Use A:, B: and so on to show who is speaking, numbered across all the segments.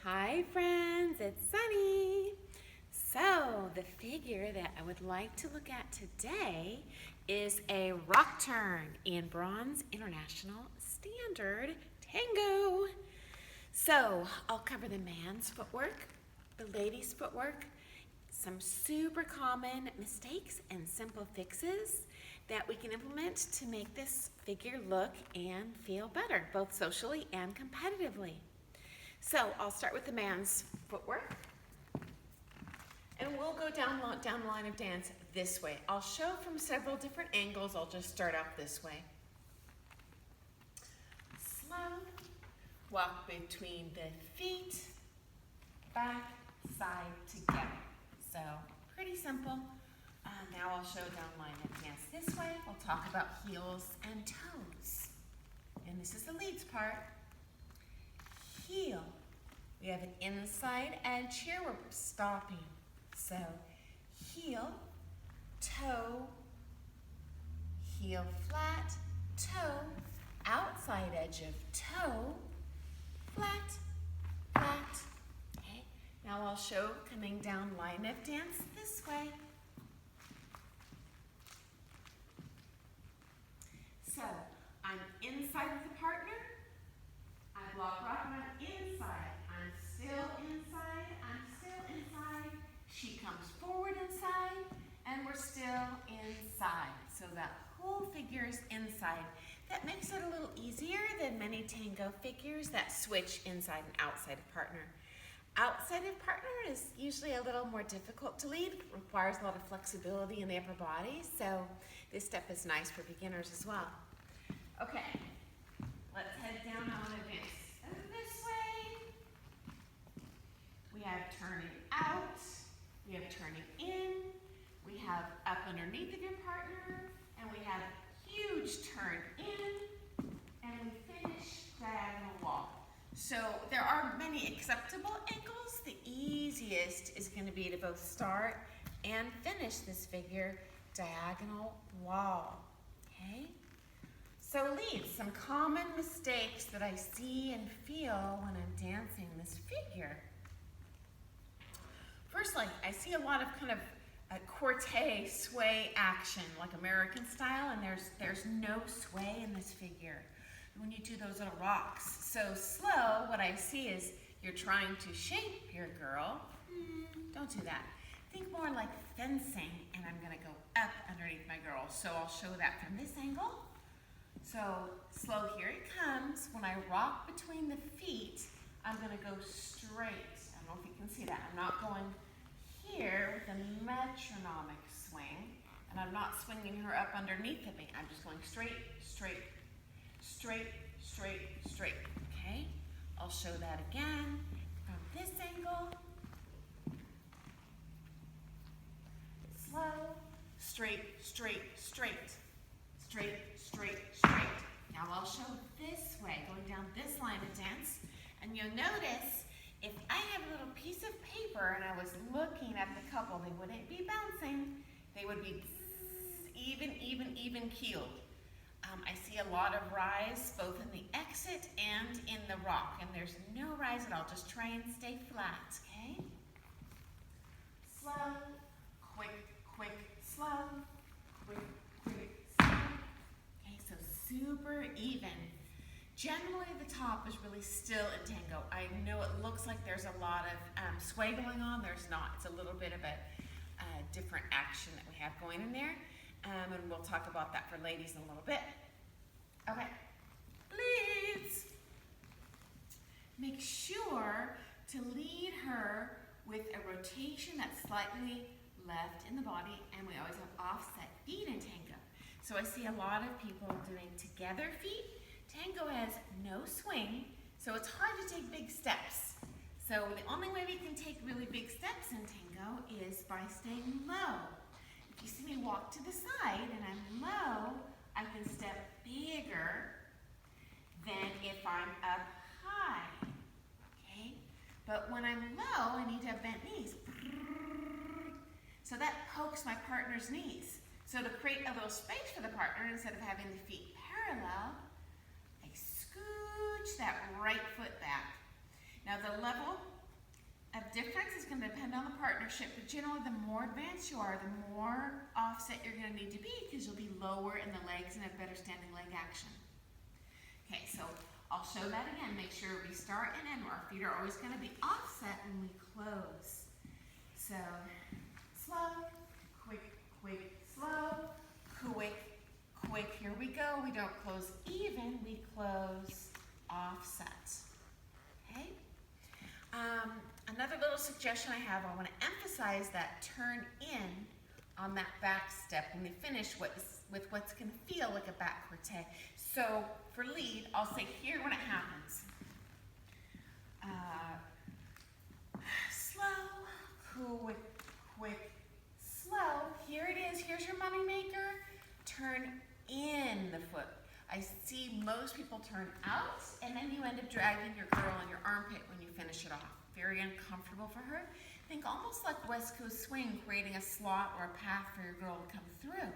A: Hi friends, it's Sunny. So the figure that I would like to look at today is a rock turn in Bronze International Standard Tango. So I'll cover the man's footwork, the lady's footwork, some super common mistakes and simple fixes that we can implement to make this figure look and feel better, both socially and competitively. So I'll start with the man's footwork, and we'll go down the line of dance this way. I'll show from several different angles. I'll just start out this way. Slow, walk between the feet, back, side, together. So pretty simple. Now I'll show down line of dance this way. We'll talk about heels and toes. And this is the leads part. Heel. We have an inside edge here. We're stopping. So heel, toe, heel flat, toe, outside edge of toe, flat, flat. Okay. Now I'll show coming down line of dance this way. So I'm inside with the partner. I block rock and I'm inside. I'm still inside. I'm still inside. She comes forward inside and we're still inside. So that whole figure is inside. That makes it a little easier than many tango figures that switch inside and outside of partner. Outside of partner is usually a little more difficult to lead. It requires a lot of flexibility in the upper body. So this step is nice for beginners as well. Okay, let's head down on advance. This way. We have turning out. We have turning in. We have up underneath of your partner. And we have huge turn in. And we finish diagonal wall. So there are many acceptable angles. The easiest is going to be to both start and finish this figure diagonal wall. Okay? So leads, some common mistakes that I see and feel when I'm dancing this figure. First, I see a lot of kind of corte sway action, like American style, and there's no sway in this figure when you do those little rocks. So slow, what I see is you're trying to shape your girl. Don't do that. Think more like fencing, and I'm gonna go up underneath my girl. So I'll show that from this angle. So slow, here it comes. When I rock between the feet, I'm gonna go straight. I don't know if you can see that. I'm not going here with a metronomic swing, and I'm not swinging her up underneath of me. I'm just going straight, straight, straight, straight, straight, okay? I'll show that again from this angle. Slow, straight, straight, straight, straight, straight, straight. Now I'll show this way, going down this line of dance, and you'll notice if I have a little piece of paper and I was looking at the couple, they wouldn't be bouncing. They would be even keeled. I see a lot of rise both in the exit and in the rock, and there's no rise at all. Just try and stay flat, okay? Slow, quick, quick, slow, quick, quick, slow. Okay, so super even. Generally, the top is really still in tango. I know it looks like there's a lot of sway going on. There's not. It's a little bit of a different action that we have going in there. And we'll talk about that for ladies in a little bit. Okay, leads. Make sure to lead her with a rotation that's slightly left in the body, and we always have offset feet in tango. So I see a lot of people doing together feet. Tango has no swing, so it's hard to take big steps. So the only way we can take really big steps in tango is by staying low. If you see me walk to the side and I'm low, I can step bigger than if I'm up high, okay? But when I'm low, I need to have bent knees. So that pokes my partner's knees. So to create a little space for the partner, instead of having the feet parallel, I scooch that right foot back. Now the level difference is going to depend on the partnership, but generally the more advanced you are, the more offset you're going to need to be because you'll be lower in the legs and have better standing leg action. Okay, so I'll show that again. Make sure we start and end. Our feet are always going to be offset when we close. So slow, quick, quick, slow, quick, quick. Here we go. We don't close even, we close offset. Okay? Another little suggestion I have, I want to emphasize that turn in on that back step when we finish with what's going to feel like a back crotté. So for lead, I'll say here when it happens. Slow, quick, quick, slow. Here it is. Here's your money maker. Turn in the foot. I see most people turn out, and then you end up dragging your girl in your armpit when you finish it off. Very uncomfortable for her. Think almost like West Coast swing, creating a slot or a path for your girl to come through.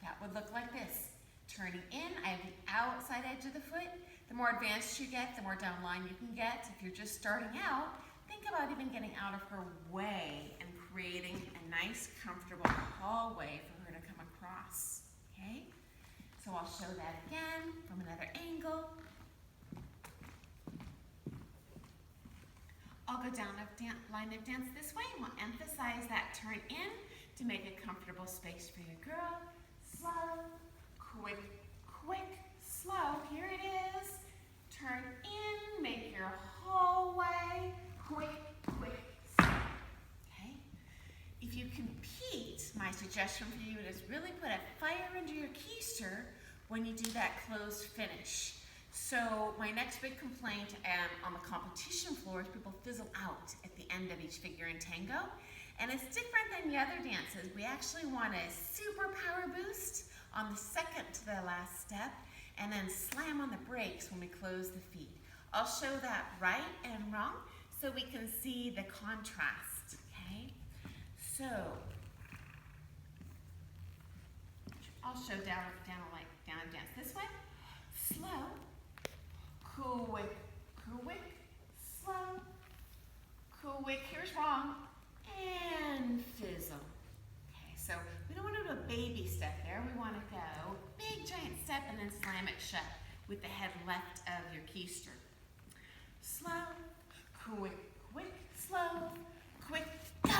A: That would look like this. Turning in, I have the outside edge of the foot. The more advanced you get, the more down line you can get. If you're just starting out, think about even getting out of her way and creating a nice, comfortable hallway for her to come across, okay? So I'll show that again from another angle. I'll go down a line of dance this way, and we'll emphasize that turn in to make a comfortable space for your girl. Slow, quick, quick, slow. Here it is. Turn in, make your hallway. Quick, quick, slow. Okay? If you compete, my suggestion for you is really put a fire into your keister when you do that closed finish. So my next big complaint on the competition floor is people fizzle out at the end of each figure in tango. And it's different than the other dances. We actually want a super power boost on the second to the last step and then slam on the brakes when we close the feet. I'll show that right and wrong so we can see the contrast, okay? So, I'll show down a dance this way. Slow, quick, quick, slow, quick, here's wrong, and fizzle. Okay, so we don't want to do a baby step there. We want to go big giant step and then slam it shut with the head left of your keister. Slow, quick, quick, slow, quick, go.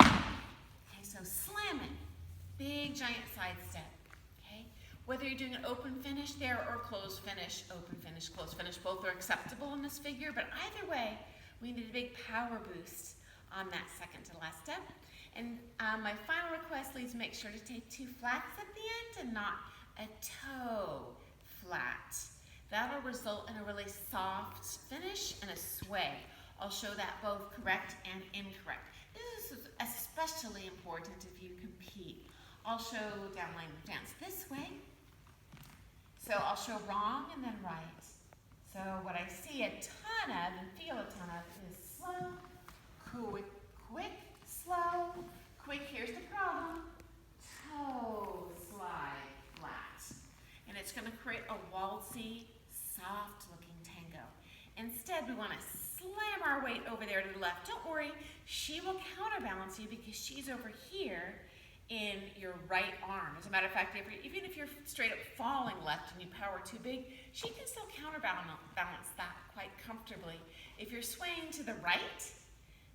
A: Okay, so slam it, big giant side step. Whether you're doing an open finish there or closed finish, open finish, closed finish, both are acceptable in this figure, but either way, we need a big power boost on that second to last step. And my final request, please make sure to take 2 flats at the end and not a toe flat. That'll result in a really soft finish and a sway. I'll show that both correct and incorrect. This is especially important if you compete. I'll show down line of dance this way. So I'll show wrong and then right. So what I see a ton of and feel a ton of is slow, quick, quick, slow, quick. Here's the problem. Toe slide flat. And it's going to create a waltzy, soft looking tango. Instead, we want to slam our weight over there to the left. Don't worry, she will counterbalance you because she's over here in your right arm. As a matter of fact, even if you're straight up falling left and you power too big, she can still counterbalance that quite comfortably. If you're swaying to the right,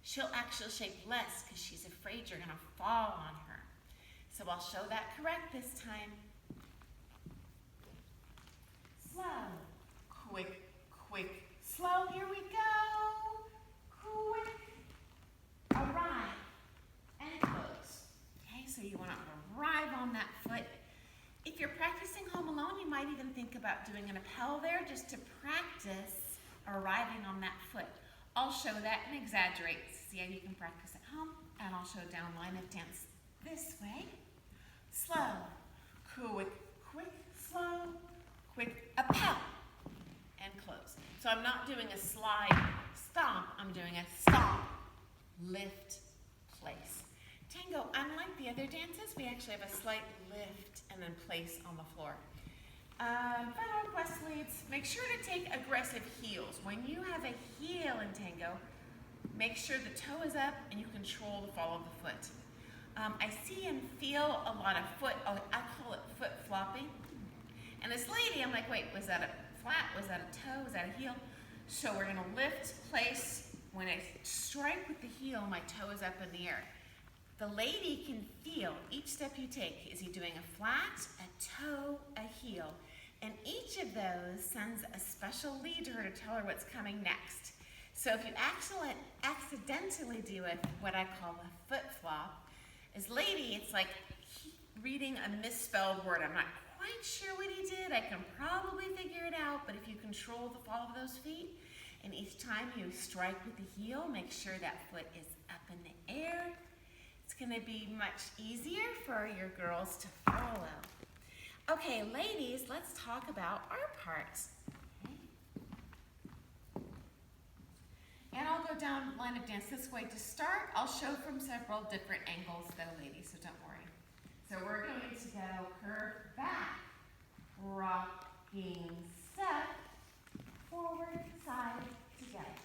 A: she'll actually shake less because she's afraid you're going to fall on her. So I'll show that correct this time. Slow, quick, quick, slow. Here we go. Quick, arrive, and close. So you want to arrive on that foot. If you're practicing home alone, you might even think about doing an appel there just to practice arriving on that foot. I'll show that and exaggerate. See how you can practice at home. And I'll show down line of dance this way. Slow, quick, quick, slow, quick, appel, and close. So I'm not doing a slide stomp. I'm doing a stomp, lift, place. Tango, unlike the other dances, we actually have a slight lift and then place on the floor. Final request leads, make sure to take aggressive heels. When you have a heel in tango, Make sure the toe is up and you control the fall of the foot. I see and feel a lot of foot, I call it foot flopping. And this lady, I'm like, wait, was that a flat? Was that a toe? Was that a heel? So we're gonna lift, place. When I strike with the heel, my toe is up in the air. The lady can feel each step you take. Is he doing a flat, a toe, a heel? And each of those sends a special lead to her to tell her what's coming next. So if you accidentally do what I call a foot flop, as lady, it's like reading a misspelled word. I'm not quite sure what he did. I can probably figure it out, but if you control the fall of those feet, and each time you strike with the heel, make sure that foot is up in the air. It's gonna be much easier for your girls to follow. Okay, ladies, let's talk about our parts. Okay. And I'll go down line of dance this way to start. I'll show from several different angles though, ladies, so don't worry. So we're going to go curve back, rocking step, forward, side, together.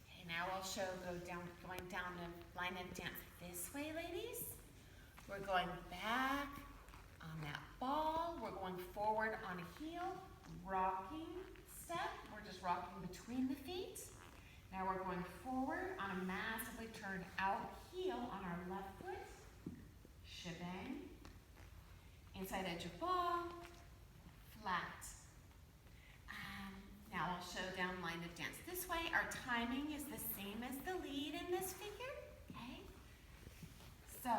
A: Okay, now I'll show going down the line of dance this way, ladies. We're going back on that ball. We're going forward on a heel, rocking step. We're just rocking between the feet. Now we're going forward on a massively turned out heel on our left foot. Shebang. Inside edge of ball, flat. Now I'll show down line of dance this way. Our timing is the same as the lead in this figure, okay? So,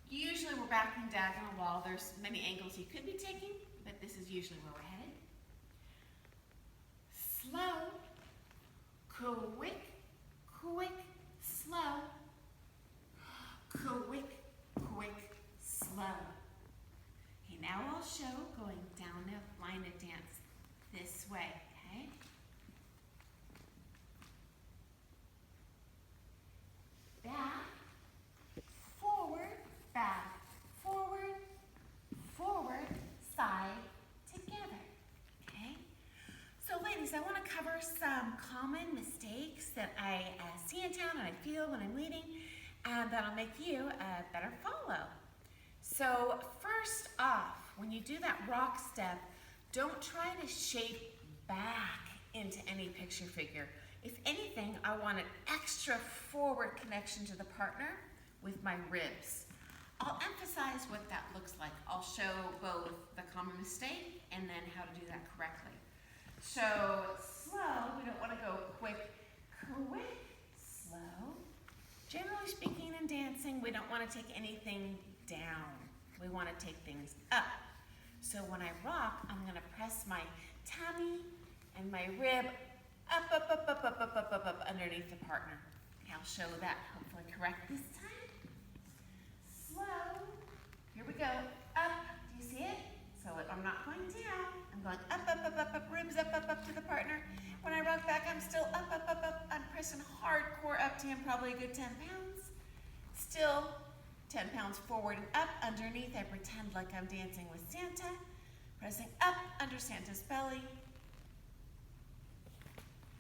A: usually we're backing diagonal wall. There's many angles you could be taking, but this is usually where we're headed. Slow, quick, quick, slow, quick, quick, slow. Okay, now I'll show going down the line of dance this way. Okay. Back, forward, side, together. Okay. So ladies, I want to cover some common mistakes that I see in town and I feel when I'm leading, and that'll make you a better follow. So first off, when you do that rock step, don't try to shape back into any picture figure. If anything, I want an extra forward connection to the partner with my ribs. I'll emphasize what that looks like. I'll show both the common mistake and then how to do that correctly. So slow, we don't want to go quick, slow. Generally speaking in dancing, we don't want to take anything down. We want to take things up. So when I rock, I'm going to press my tummy and my rib up underneath the partner. Okay, I'll show that hopefully correct this time. Slow. Here we go. Up. Do you see it? So I'm not going down. I'm going up, ribs up to the partner. When I rock back, I'm still up. I'm pressing hardcore up to him, probably a good 10 pounds. Still 10 pounds forward and up. Underneath, I pretend like I'm dancing with Santa. Pressing up under Santa's belly.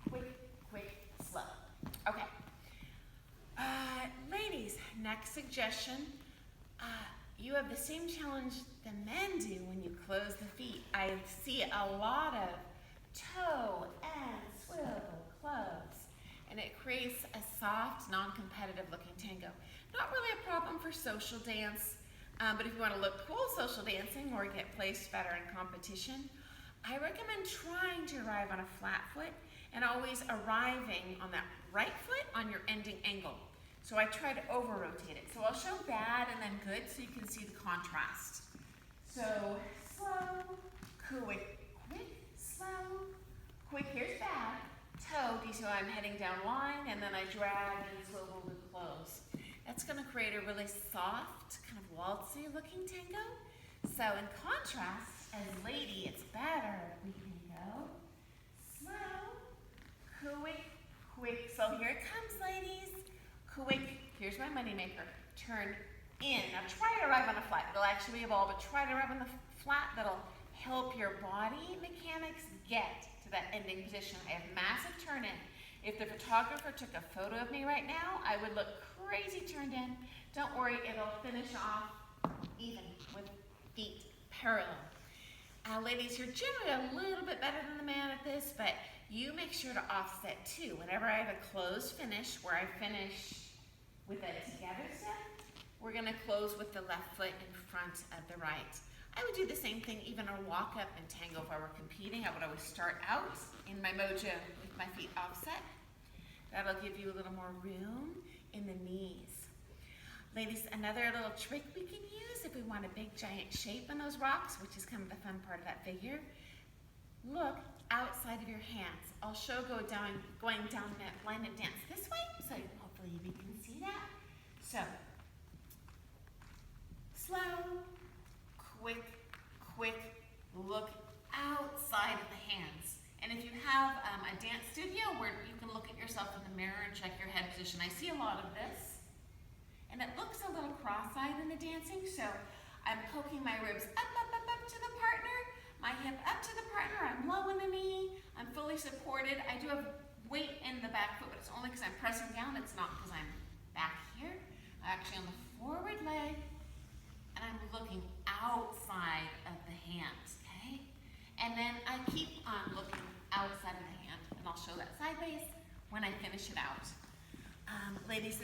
A: Quick, slow. Okay. Ladies, next suggestion. You have the same challenge the men do when you close the feet. I see a lot of toe and swivel close, and it creates a soft, non-competitive looking tango. Not really a problem for social dance, but if you want to look cool social dancing or get placed better in competition, I recommend trying to arrive on a flat foot and always arriving on that right foot on your ending angle. So I try to over-rotate it. So I'll show bad and then good so you can see the contrast. So slow, quick, slow, quick, here's bad. Toe, do you see how I'm heading down line and then I drag and swivel to close. That's gonna create a really soft, kind of waltzy looking tango. So in contrast, as lady, it's better. We can go slow, quick. So here it comes, ladies. Quick, here's my moneymaker. Turn in. Now try to arrive on a flat. It'll actually be a ball, but try to arrive on the flat. That'll help your body mechanics get to that ending position. I have massive turn in. If the photographer took a photo of me right now, I would look crazy turned in. Don't worry, it'll finish off even with feet parallel. Ladies, you're generally a little bit better than the man at this, but you make sure to offset too. Whenever I have a closed finish, where I finish with a together step, we're gonna close with the left foot in front of the right. I would do the same thing even a walk up in Tango if I were competing. I would always start out in my mojo with my feet offset. That'll give you a little more room in the knees. Ladies, another little trick we can use if we want a big giant shape in those rocks, which is kind of the fun part of that figure. Look outside of your hands. I'll show going down that line and dance this way, so hopefully you can see that. So, slow, quick, look outside of the hands. And if you have a dance studio where you can look at yourself in the mirror and check your head position, I see a lot of this. And it looks a little cross-eyed in the dancing, so I'm poking my ribs up to the partner, my hip up to the partner, I'm low in the knee, I'm fully supported. I do have weight in the back foot, but it's only because I'm pressing down, it's not because I'm back here. I'm actually on the forward leg, and I'm looking outside of the hands, okay? And then I keep on looking outside of the hand, and I'll show that sideways when I finish it out. Ladies,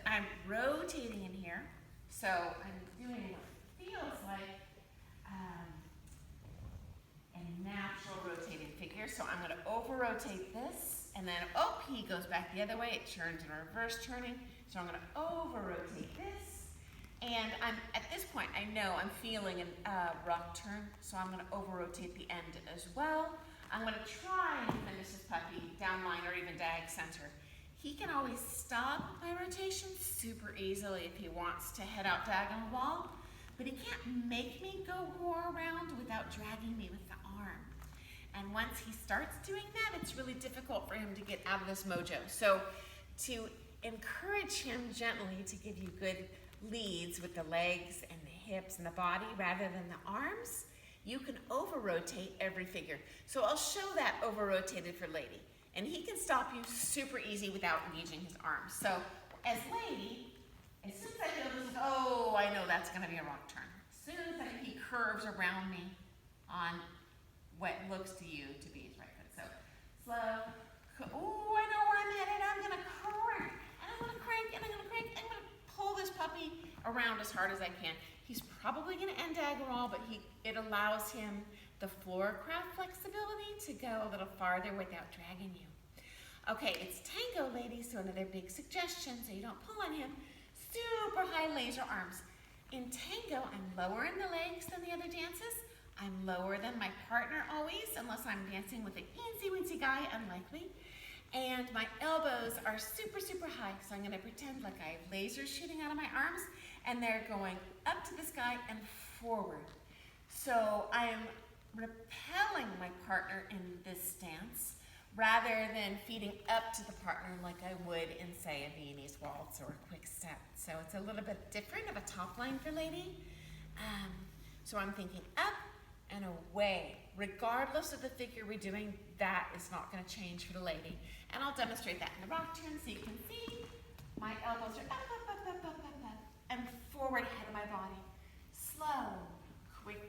A: I'm rotating in here, so I'm doing what feels like a natural rotating figure. So I'm gonna over-rotate this, and then, he goes back the other way. It turns in reverse turning. So I'm gonna over-rotate this. And at this point, I know I'm feeling a rock turn, so I'm gonna over-rotate the end as well. I'm gonna try and finish this puppy down line or even diag center. He can always stop my rotation super easily if he wants to head out diagonal wall, but he can't make me go more around without dragging me with the arm. And once he starts doing that, it's really difficult for him to get out of this mojo. So to encourage him gently to give you good leads with the legs and the hips and the body rather than the arms, you can over-rotate every figure. So I'll show that over-rotated for lady. And he can stop you super easy without engaging his arms. So as lady, as soon as I feel this, I know that's gonna be a rock turn. As soon as he curves around me on what looks to you to be his right foot. So slow, I know where I'm headed. I'm gonna crank, and I'm gonna crank, and I'm gonna crank. I'm gonna pull this puppy around as hard as I can. He's probably gonna end diagonal, but it allows him the floor craft flexibility to go a little farther without dragging you. Okay, it's Tango, ladies, so another big suggestion, so you don't pull on him, super high laser arms. In Tango, I'm lower in the legs than the other dances. I'm lower than my partner always, unless I'm dancing with an eensy-weensy guy, unlikely. And my elbows are super, super high, so I'm gonna pretend like I have lasers shooting out of my arms, and they're going up to the sky and forward. So I am repelling my partner in this stance rather than feeding up to the partner like I would in, say, a Viennese waltz or a quick step. So it's a little bit different of a top line for lady. So I'm thinking up and away. Regardless of the figure we're doing, that is not going to change for the lady. And I'll demonstrate that in the rock turn so you can see my elbows are up, and forward head of my body. Slow, quick,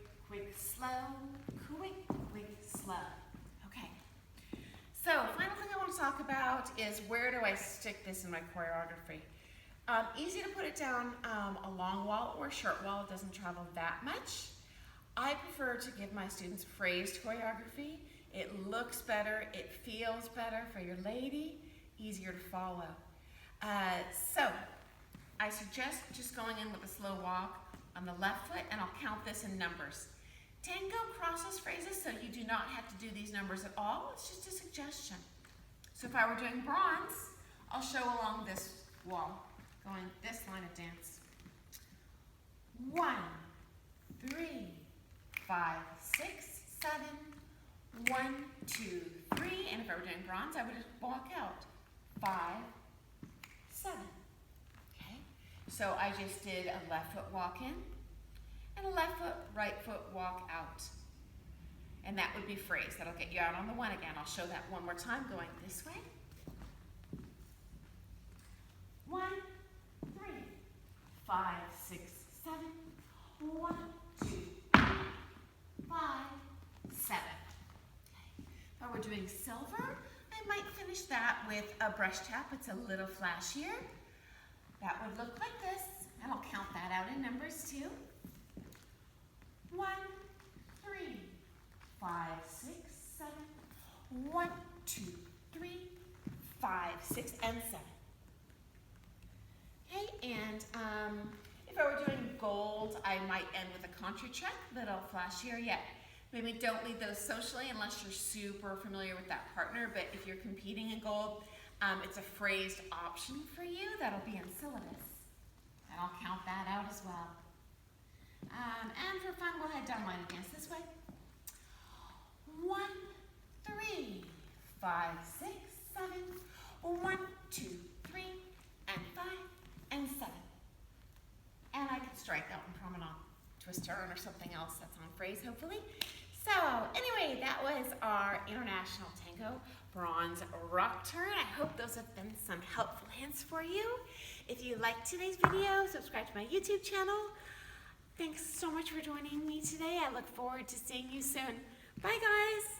A: slow, quick, slow. Okay. So, final thing I want to talk about is where do I stick this in my choreography? Easy to put it down a long wall or a short wall. It doesn't travel that much. I prefer to give my students phrased choreography. It looks better, it feels better for your lady, easier to follow. So, I suggest just going in with a slow walk on the left foot, and I'll count this in numbers. Tango crosses phrases, so you do not have to do these numbers at all. It's just a suggestion. So if I were doing bronze, I'll show along this wall, going this line of dance. 1, 3, 5, 6, 7, 1, 2, 3. And if I were doing bronze, I would just walk out. 5, 7. Okay. So I just did a left foot walk in and a left foot, right foot walk out. And that would be phrase. That'll get you out on the one again. I'll show that one more time, going this way doing silver, I might finish that with a brush tap. It's a little flashier. That would look like this, and I'll count that out in numbers too. 1, 3, 5, 6, 7. 1, 2, 3, 5, 6, and 7. Okay, and if I were doing gold, I might end with a contra check, little flashier yet. Maybe don't lead those socially unless you're super familiar with that partner, but if you're competing in gold, it's a phrased option for you. That'll be in syllabus. And I'll count that out as well. And for fun, we'll head down line against this way. 1, 3, 5, 6, 7. 1, 2, 3, and 5, and 7. And I could strike that one promenade, twist turn, or something else that's on phrase, hopefully. So anyway, that was our International Tango Bronze Rock Turn. I hope those have been some helpful hints for you. If you liked today's video, subscribe to my YouTube channel. Thanks so much for joining me today. I look forward to seeing you soon. Bye, guys.